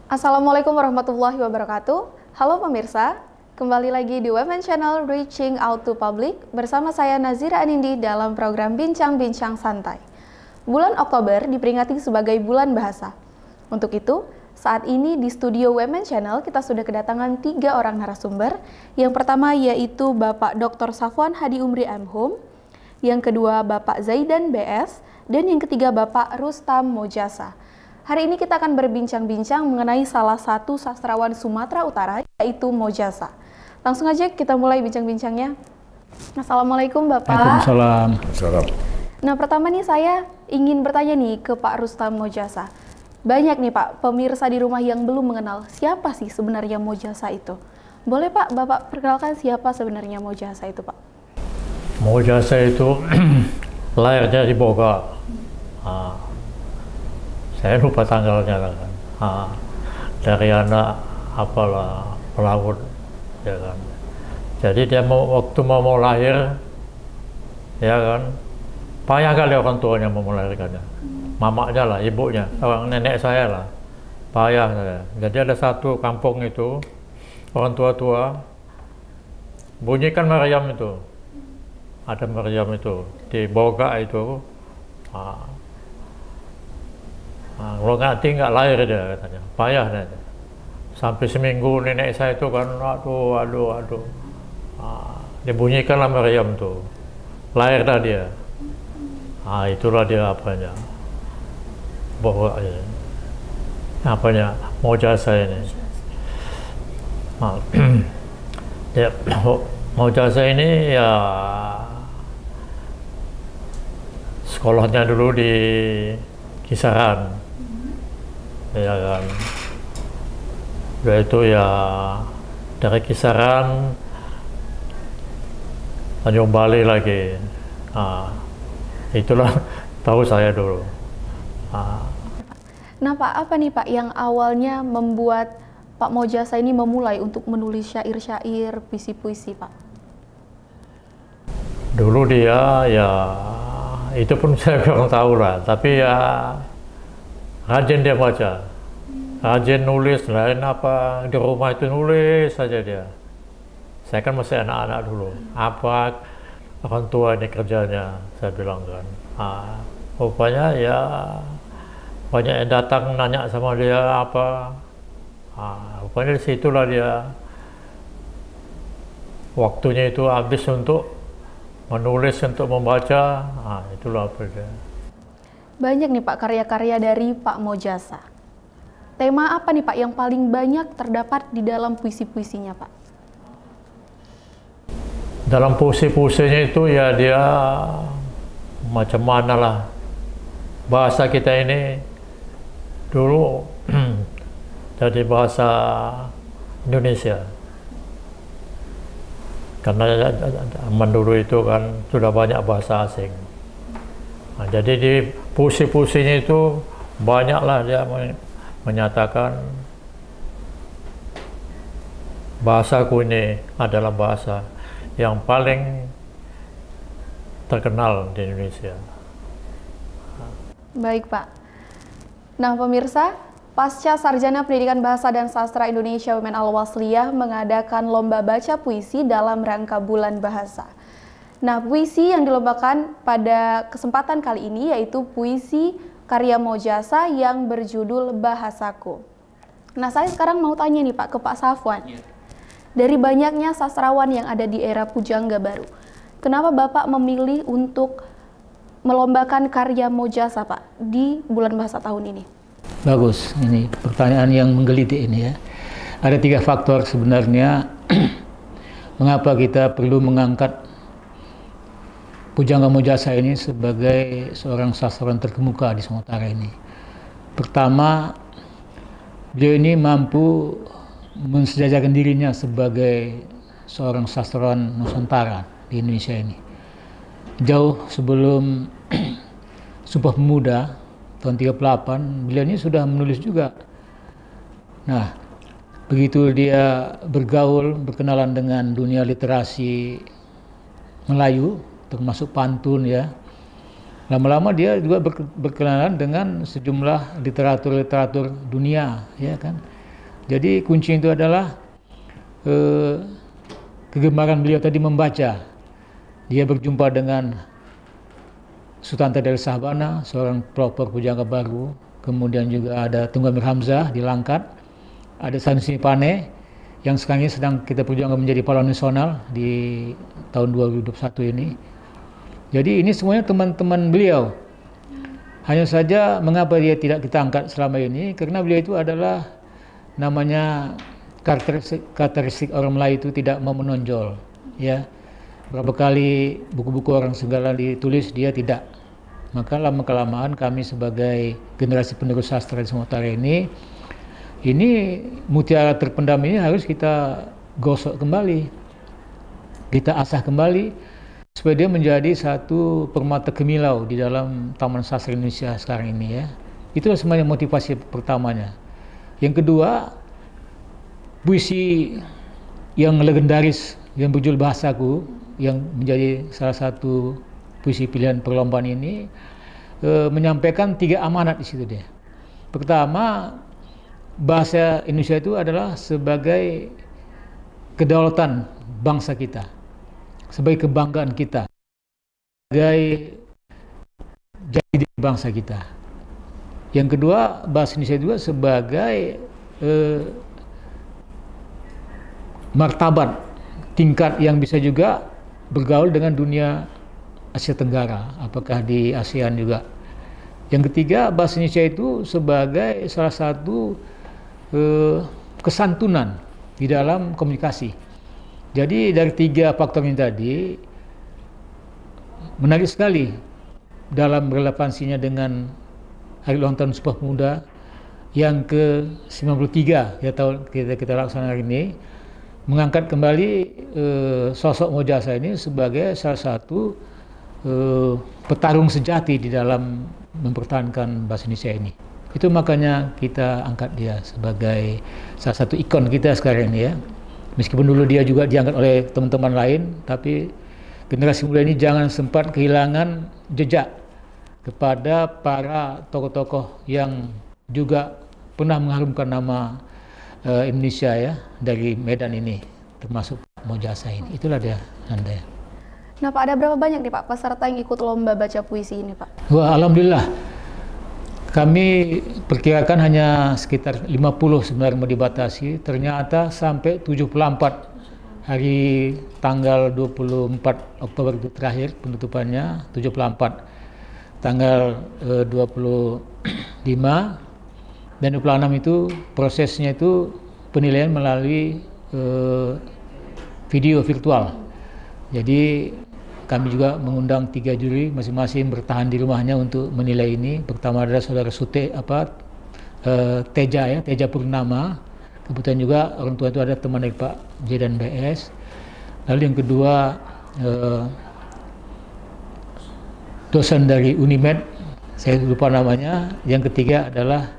Assalamualaikum warahmatullahi wabarakatuh. Halo pemirsa, kembali lagi di Women Channel Reaching Out to Public bersama saya Nazira Anindi dalam program Bincang-Bincang Santai. Bulan Oktober diperingati sebagai bulan bahasa. Untuk itu, saat ini di studio Women Channel kita sudah kedatangan 3 orang narasumber. Yang pertama yaitu Bapak Dr. Safwan Hadi Umri M.Hum, yang kedua Bapak Zaidan B.S, dan yang ketiga Bapak Rustam Mojasa. Hari ini kita akan berbincang-bincang mengenai salah satu sastrawan Sumatera Utara, yaitu Mojasa. Langsung aja kita mulai bincang-bincangnya. Assalamualaikum Bapak. Waalaikumsalam. Nah, pertama nih saya ingin bertanya nih ke Pak Rustam Mojasa. Banyak nih Pak pemirsa di rumah yang belum mengenal siapa sih sebenarnya Mojasa itu. Boleh Pak, Bapak perkenalkan siapa sebenarnya Mojasa itu Pak? Mojasa itu lahirnya di Bogor. Saya lupa tanggalnya kan. Dari anak apalah pelaut, ya kan. Jadi dia waktu mau lahir, ya kan, payah kali orang tuanya mau melahirkannya. Mamanya lah, ibunya, orang nenek saya lah, payah saya. Jadi ada satu kampung itu, orang tua-tua, bunyikan meriam itu. Ada meriam itu, di Boga itu. Kalau nggak lahir dia katanya, payah dia. Sampai seminggu nenek saya itu kan, aduh. Dibunyikanlah meriam tuh, lahirlah dia. Itulah dia apanya, bahwa apanya Mojasa ini. Ya, Mojasa ini ya sekolahnya dulu di Kisaran. Ya kan, itu ya dari Kisaran Tanjung Bali lagi. Itulah tahu saya dulu. Nah Pak, apa nih Pak yang awalnya membuat Pak Mojasa ini memulai untuk menulis syair-syair, puisi-puisi Pak? Dulu dia ya itu pun saya kurang tahu lah, tapi ya rajin dia baca, rajin nulis, lain apa di rumah itu nulis saja dia. Saya kan masih anak-anak dulu, apa orang tua ini kerjanya, saya bilang kan. Rupanya ya banyak yang datang nanya sama dia apa, rupanya disitulah dia waktunya itu habis untuk menulis, untuk membaca. Itulah apa dia. Banyak nih Pak karya-karya dari Pak Mojasa. Tema apa nih Pak yang paling banyak terdapat di dalam puisi-puisinya Pak? Dalam puisi-puisinya itu ya dia macam mana lah. Bahasa kita ini dulu jadi bahasa Indonesia. Karena zaman dulu itu kan sudah banyak bahasa asing. Jadi di puisi-puisinya itu banyaklah dia menyatakan bahasaku ini adalah bahasa yang paling terkenal di Indonesia. Baik Pak. Nah pemirsa, Pasca Sarjana Pendidikan Bahasa dan Sastra Indonesia Women Al-Wasliyah mengadakan lomba baca puisi dalam rangka Bulan Bahasa. Nah, puisi yang dilombakan pada kesempatan kali ini yaitu puisi karya Mojasa yang berjudul Bahasaku. Nah, saya sekarang mau tanya nih Pak ke Pak Safwan. Dari banyaknya sastrawan yang ada di era Pujangga Baru, kenapa Bapak memilih untuk melombakan karya Mojasa Pak di Bulan Bahasa tahun ini? Bagus, ini pertanyaan yang menggelitik ini ya. Ada 3 faktor sebenarnya mengapa kita perlu mengangkat Pujangga Mojasa ini sebagai seorang sastrawan terkemuka di Sumatera ini. Pertama, beliau ini mampu mensejajarkan dirinya sebagai seorang sastrawan Nusantara di Indonesia ini. Jauh sebelum Sumpah Pemuda tahun 38, beliau ini sudah menulis juga. Nah, begitu dia bergaul, berkenalan dengan dunia literasi Melayu, termasuk pantun ya, lama-lama dia juga berkenalan dengan sejumlah literatur-literatur dunia, ya kan. Jadi kunci itu adalah kegemaran beliau tadi membaca. Dia berjumpa dengan Sultan Tadel Sabana, seorang pelopor pujangga baru. Kemudian juga ada Tunggul Amir Hamzah di Langkat, ada Sanusi Pane yang sekarang ini sedang kita perjuangkan menjadi pahlawan nasional di tahun 2021 ini. Jadi ini semuanya teman-teman beliau. Hanya saja mengapa dia tidak kita angkat selama ini, karena beliau itu adalah namanya karakteristik orang Melayu itu tidak mau menonjol, ya. Berapa kali buku-buku orang segala ditulis, dia tidak. Maka lama-kelamaan kami sebagai generasi penerus sastra di Sumatera ini mutiara terpendam ini harus kita gosok kembali, kita asah kembali supaya dia menjadi satu permata gemilau di dalam Taman Sastra Indonesia sekarang ini, ya. Itulah sebenarnya motivasi pertamanya. Yang kedua, puisi yang legendaris yang berjudul Bahasaku, yang menjadi salah satu puisi pilihan perlombaan ini, menyampaikan 3 amanat di situ dia. Pertama, bahasa Indonesia itu adalah sebagai kedaulatan bangsa kita, sebagai kebanggaan kita, sebagai jati diri bangsa kita. Yang kedua, bahasa Indonesia juga sebagai martabat tingkat yang bisa juga bergaul dengan dunia Asia Tenggara, apakah di ASEAN juga. Yang ketiga, bahasa Indonesia itu sebagai salah satu kesantunan di dalam komunikasi. Jadi dari 3 faktor ini tadi menarik sekali dalam relevansinya dengan Hari Ulang Tahun Sumpah Pemuda yang ke-93 kita laksanakan hari ini, mengangkat kembali sosok Mojasa ini sebagai salah satu petarung sejati di dalam mempertahankan bahasa Indonesia ini. Itu makanya kita angkat dia sebagai salah satu ikon kita sekarang ini, ya. Meskipun dulu dia juga diangkat oleh teman-teman lain, tapi generasi muda ini jangan sempat kehilangan jejak kepada para tokoh-tokoh yang juga pernah mengharumkan nama Indonesia, ya, dari Medan ini, termasuk Mojasa ini. Itulah dia, Anda, ya. Nah Pak, ada berapa banyak nih Pak peserta yang ikut lomba baca puisi ini Pak? Wah, alhamdulillah. Kami perkirakan hanya sekitar 50 sebenarnya mau dibatasi. Ternyata sampai 74 hari tanggal 24 Oktober itu terakhir penutupannya, 74. Tanggal 25 dan 26 itu prosesnya itu penilaian melalui video virtual. Jadi kami juga mengundang 3 juri masing-masing bertahan di rumahnya untuk menilai ini. Pertama adalah saudara Teja, ya, Teja Purnama. Kebetulan juga orang tua itu ada teman dari Pak J dan BS. Lalu yang kedua dosen dari Unimed, saya lupa namanya. Yang ketiga adalah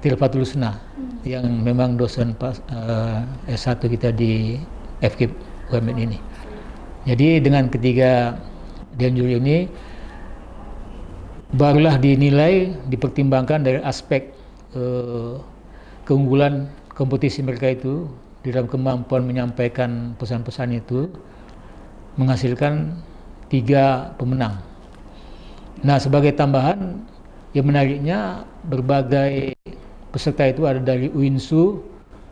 Tirfatul Husna, yang memang dosen S1 kita di FKIP UMN ini. Jadi dengan ketiga dewan juri ini barulah dinilai, dipertimbangkan dari aspek keunggulan kompetisi mereka itu di dalam kemampuan menyampaikan pesan-pesan itu, menghasilkan 3 pemenang. Nah, sebagai tambahan yang menariknya, berbagai peserta itu ada dari UINSU,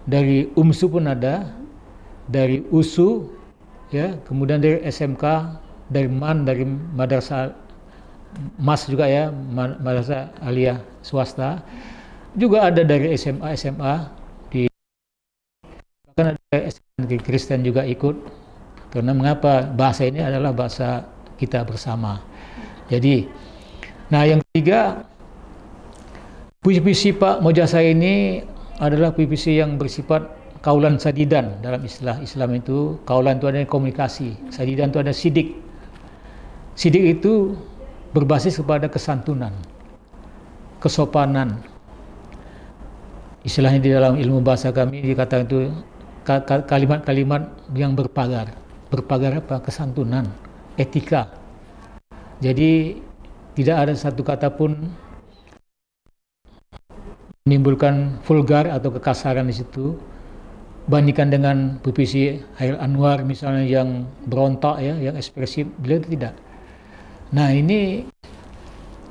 dari UMSU pun ada, dari USU, ya, kemudian dari SMK, dari MAN, dari Madrasah MAS juga, ya, Madrasah Aliyah Swasta, juga ada dari SMA bahkan ada SMA Kristen juga ikut. Karena mengapa? Bahasa ini adalah bahasa kita bersama. Jadi, nah yang ketiga, puisi-puisi Pak Mojasa ini adalah puisi yang bersifat kaulan sadidan. Dalam istilah Islam itu, kaulan itu ada komunikasi, sadidan itu ada sidik. Sidik itu berbasis kepada kesantunan, kesopanan. Istilahnya di dalam ilmu bahasa kami dikatakan itu kalimat-kalimat yang berpagar. Berpagar apa? Kesantunan, etika. Jadi tidak ada satu kata pun menimbulkan vulgar atau kekasaran di situ. Bandingkan dengan puisi Hairil Anwar misalnya yang berontak ya, yang ekspresif, beliau itu tidak. Nah ini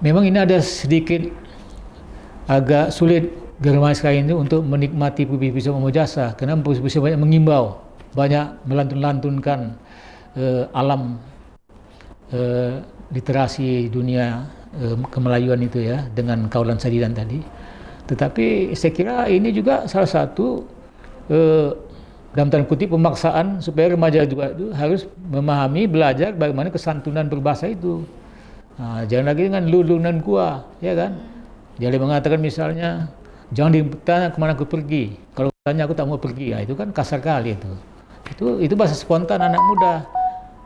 memang ini ada sedikit agak sulit Germania sekarang ini untuk menikmati puisi-puisi Pak Mojasa, karena puisi-puisi banyak mengimbau, banyak melantun-lantunkan alam literasi dunia kemelayuan itu ya, dengan kaulan sadidan tadi. Tetapi saya kira ini juga salah satu dalam tanda kutip pemaksaan supaya remaja juga itu harus memahami, belajar bagaimana kesantunan berbahasa itu. Nah, jangan lagi dengan lu dan gua, ya kan? Dia mengatakan misalnya, jangan ditanya kemana aku pergi. Kalau tanya aku tak mau pergi, ya, itu kan kasar kali itu. Itu bahasa spontan anak muda.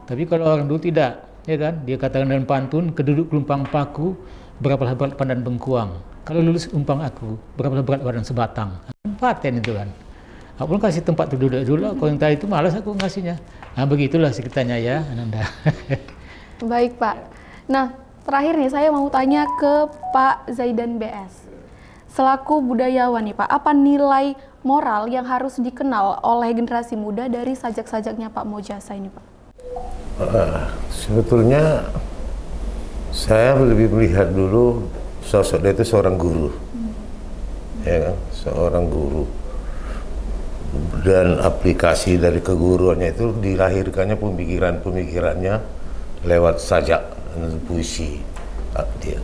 Tapi kalau orang dulu tidak, ya kan? Dia katakan dengan pantun, keduduk gelombang paku, berapalah berat pandan bengkuang. Kalau lulus umpang aku, berapalah berat badan sebatang. Paten itu kan. Aku kasih tempat duduk dulu, kalau yang tadi itu malas aku ngasihnya. Nah begitulah ceritanya ya, Ananda. Baik Pak. Nah terakhir nih saya mau tanya ke Pak Zaidan BS. Selaku budayawan nih Pak, apa nilai moral yang harus dikenal oleh generasi muda dari sajak-sajaknya Pak Mojasa ini Pak? Sebetulnya saya lebih melihat dulu sosok dia itu seorang guru, ya kan? Seorang guru. Dan aplikasi dari keguruannya itu dilahirkannya pemikirannya lewat sajak dan puisi dia.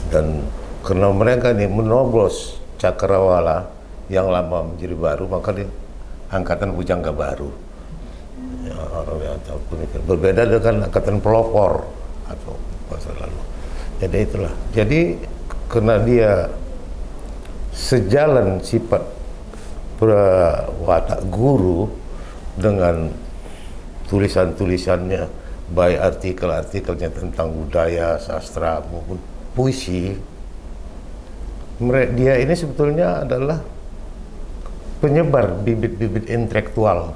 Dan karena mereka ini menoblos cakrawala yang lama menjadi baru, maka di angkatan pujangga baru ya, orang yang tahu pemikiran berbeda dengan angkatan pelopor atau masa lalu. Jadi itulah, jadi karena dia sejalan sifat watak guru dengan tulisan-tulisannya, baik artikel-artikelnya tentang budaya, sastra maupun puisi. Dia ini sebetulnya adalah penyebar bibit-bibit intelektual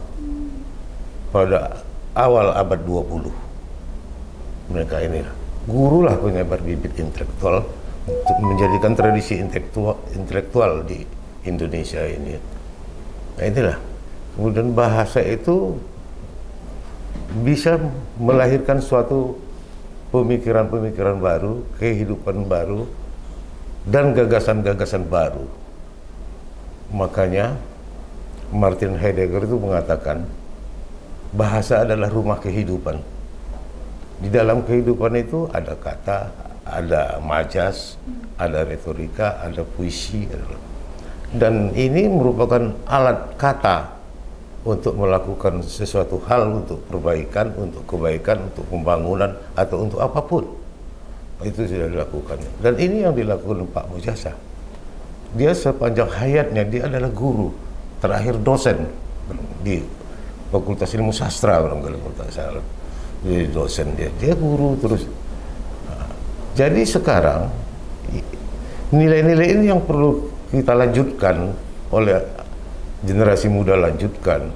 pada awal abad 20. Mereka ini gurulah penyebar bibit intelektual untuk menjadikan tradisi intelektual di Indonesia ini. Nah inilah, kemudian bahasa itu bisa melahirkan suatu pemikiran-pemikiran baru, kehidupan baru, dan gagasan-gagasan baru. Makanya Martin Heidegger itu mengatakan bahasa adalah rumah kehidupan. Di dalam kehidupan itu ada kata, ada majas, ada retorika, ada puisi, dan ini merupakan alat kata untuk melakukan sesuatu hal, untuk perbaikan, untuk kebaikan, untuk pembangunan, atau untuk apapun. Itu sudah dilakukan. Dan ini yang dilakukan Pak Mojasa. Dia sepanjang hayatnya, dia adalah guru, terakhir dosen di Fakultas Ilmu Sastra, kalau tak salah. Jadi dosen dia guru terus. Nah, jadi sekarang, nilai-nilai ini yang perlu kita lanjutkan oleh generasi muda lanjutkan.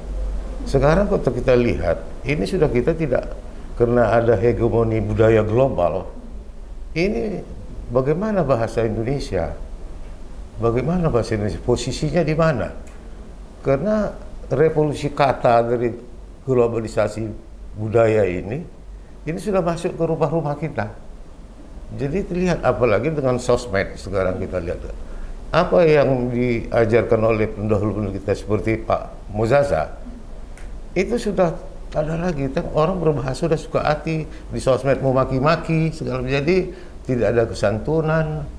Sekarang kalau kita lihat, ini sudah kita tidak, karena ada hegemoni budaya global, ini bagaimana bahasa Indonesia? Bagaimana bahasa Indonesia? Posisinya di mana? Karena revolusi kata dari globalisasi budaya ini sudah masuk ke rumah-rumah kita. Jadi terlihat, apalagi dengan sosmed sekarang kita lihat. Apa yang diajarkan oleh pendahulu kita seperti Pak Mojasa itu sudah ada lagi. Orang berbahasa sudah suka hati di sosmed, mau maki-maki segala, jadi tidak ada kesantunan,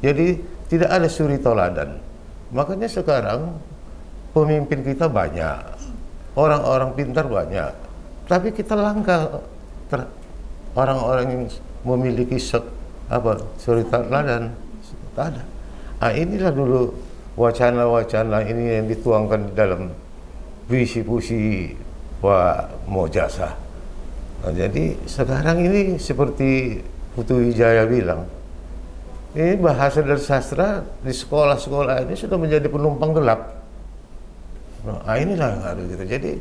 jadi tidak ada suri toladan. Makanya sekarang pemimpin kita banyak, orang-orang pintar banyak, tapi kita langka orang-orang yang memiliki suri toladan, tak ada. Nah, inilah dulu wacana-wacana ini yang dituangkan di dalam puisi-puisi Pak Mojasa. Nah, jadi sekarang ini seperti Putu Wijaya bilang, ini bahasa dan sastra di sekolah-sekolah ini sudah menjadi penumpang gelap. Nah, inilah yang harus kita. Jadi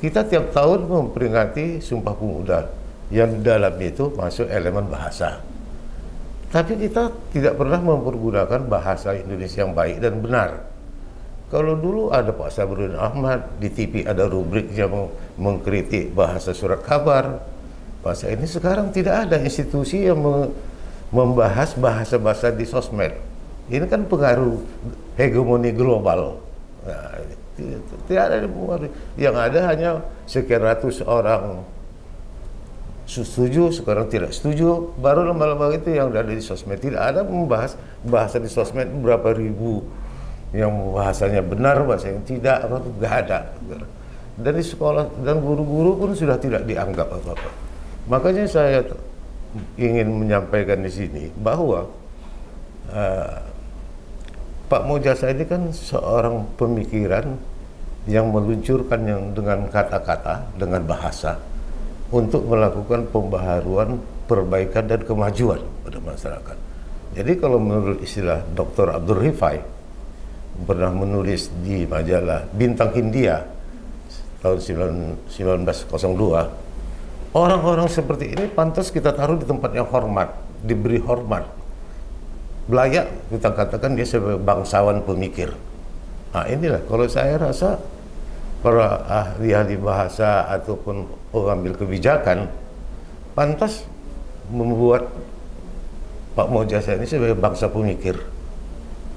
kita tiap tahun memperingati Sumpah Pemuda yang di dalamnya itu masuk elemen bahasa. Tapi kita tidak pernah mempergunakan bahasa Indonesia yang baik dan benar. Kalau dulu ada Pak Sabrudin Ahmad, di TV ada rubrik yang mengkritik bahasa surat kabar. Bahasa ini sekarang tidak ada institusi yang membahas bahasa-bahasa di sosmed. Ini kan pengaruh hegemoni global. Nah, tidak ada yang ada hanya sekian ratus orang setuju, sekarang tidak setuju. Baru lama-lama itu yang ada di sosmed. Tidak ada membahas bahasa di sosmed berapa ribu yang bahasanya benar, bahasa yang tidak, nggak ada. Dan di sekolah dan guru-guru pun sudah tidak dianggap apa-apa. Makanya saya ingin menyampaikan di sini bahwa Pak Mojasa ini kan seorang pemikiran yang meluncurkan yang dengan kata-kata, dengan bahasa untuk melakukan pembaharuan, perbaikan dan kemajuan pada masyarakat. Jadi kalau menurut istilah Dr. Abdul Rifai pernah menulis di majalah Bintang Hindia tahun 1902, orang-orang seperti ini pantas kita taruh di tempat yang hormat, diberi hormat, layak kita katakan dia sebagai bangsawan pemikir. Nah inilah kalau saya rasa para ahli-ahli bahasa ataupun pengambil kebijakan pantas membuat Pak Mojasa ini sebagai bangsa pemikir.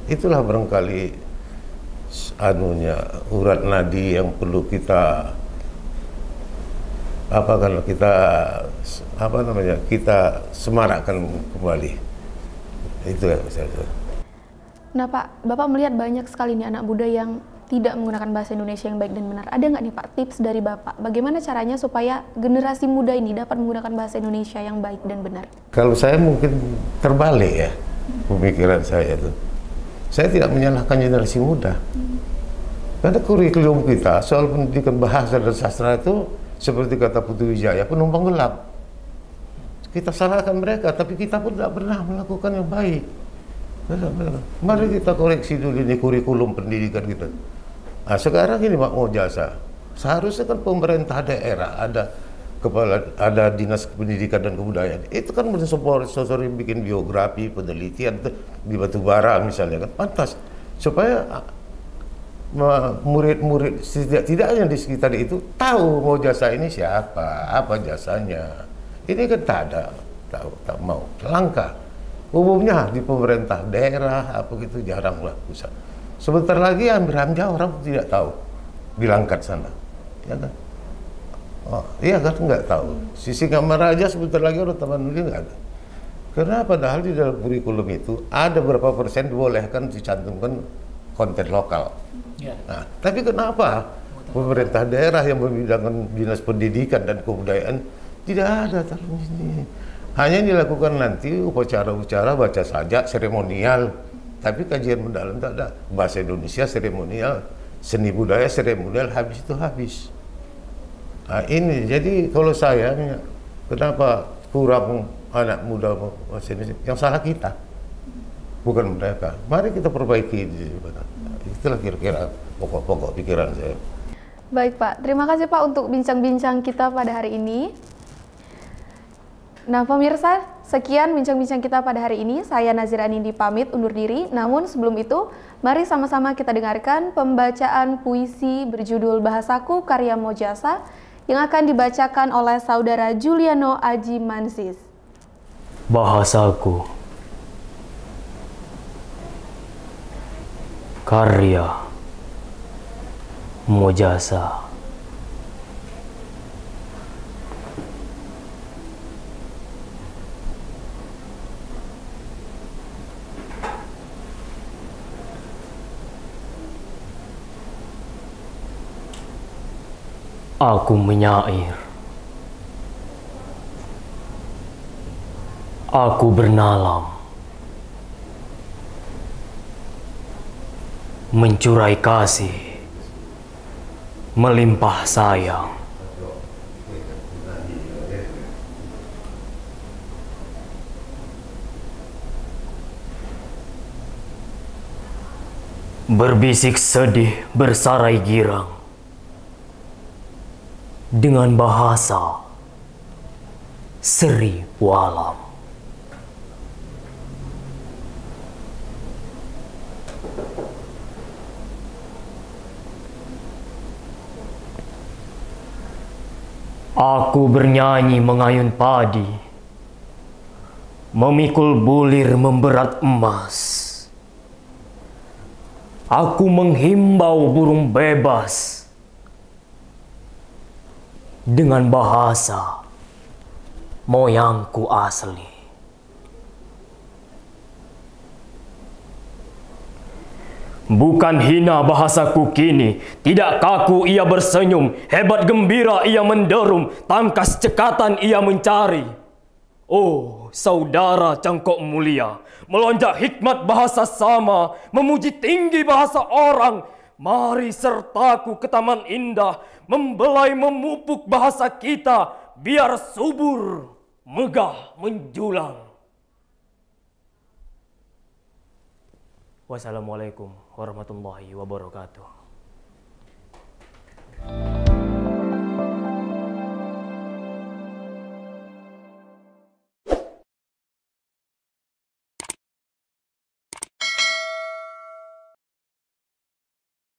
Itulah barangkali urat nadi yang perlu kita kita semarakkan kembali. Itu ya saya. Nah Pak, Bapak melihat banyak sekali nih anak muda yang tidak menggunakan bahasa Indonesia yang baik dan benar. Ada nggak nih Pak tips dari Bapak? Bagaimana caranya supaya generasi muda ini dapat menggunakan bahasa Indonesia yang baik dan benar? Kalau saya mungkin terbalik ya pemikiran saya itu. Saya tidak menyalahkan generasi muda. Karena kurikulum kita soal pendidikan bahasa dan sastra itu seperti kata Putu Wijaya, penumpang gelap. Kita salahkan mereka, tapi kita pun tidak pernah melakukan yang baik. Mari kita koreksi dulu ini kurikulum pendidikan kita. Nah, sekarang ini Pak Mojasa, seharusnya kan pemerintah daerah ada dinas pendidikan dan kebudayaan. Itu kan sensor bikin biografi, penelitian di batubara misalnya kan pantas supaya murid-murid setidaknya di sekitar itu tahu Mojasa ini siapa, apa jasanya. Ini kan tak mau langka. Umumnya di pemerintah daerah apa gitu jaranglah pusat. Sebentar lagi hampir-hampir orang tidak tahu di Langkat sana, ya kan? Oh, iya kan nggak tahu. Sisi Kamaraja sebentar lagi orang Tapanuli nggak ada. Karena padahal di dalam kurikulum itu ada berapa persen dibolehkan dicantumkan konten lokal. Ya. Nah, tapi kenapa pemerintah daerah yang membidangan dinas pendidikan dan kebudayaan tidak ada taruh ini? Hanya dilakukan nanti upacara-upacara baca sajak seremonial, tapi kajian mendalam tak ada. Bahasa Indonesia seremonial, seni budaya seremonial, habis itu habis. Nah, ini jadi kalau saya kenapa kurang anak muda bahasa Indonesia? Yang salah kita, bukan mereka. Mari kita perbaiki. Itulah kira-kira pokok-pokok pikiran saya. Baik Pak, terima kasih Pak untuk bincang-bincang kita pada hari ini. Nah pemirsa, sekian bincang-bincang kita pada hari ini. Saya Nazira Anindi pamit undur diri. Namun sebelum itu, mari sama-sama kita dengarkan pembacaan puisi berjudul Bahasaku karya Mojasa yang akan dibacakan oleh Saudara Juliano Aji Mansis. Bahasaku karya Mojasa. Aku menyair, aku bernalam, mencurai kasih, melimpah sayang. Berbisik sedih bersarai girang, dengan bahasa seri walam. Aku bernyanyi mengayun padi, memikul bulir memberat emas. Aku menghimbau burung bebas dengan bahasa moyangku asli. Bukan hina bahasaku kini, tidak kaku ia bersenyum, hebat gembira ia menderum, tangkas cekatan ia mencari. Oh, saudara cangkok mulia, melonjak hikmat bahasa sama, memuji tinggi bahasa orang. Mari sertaku ke taman indah, membelai memupuk bahasa kita, biar subur, megah menjulang. Wassalamualaikum warahmatullahi wabarakatuh.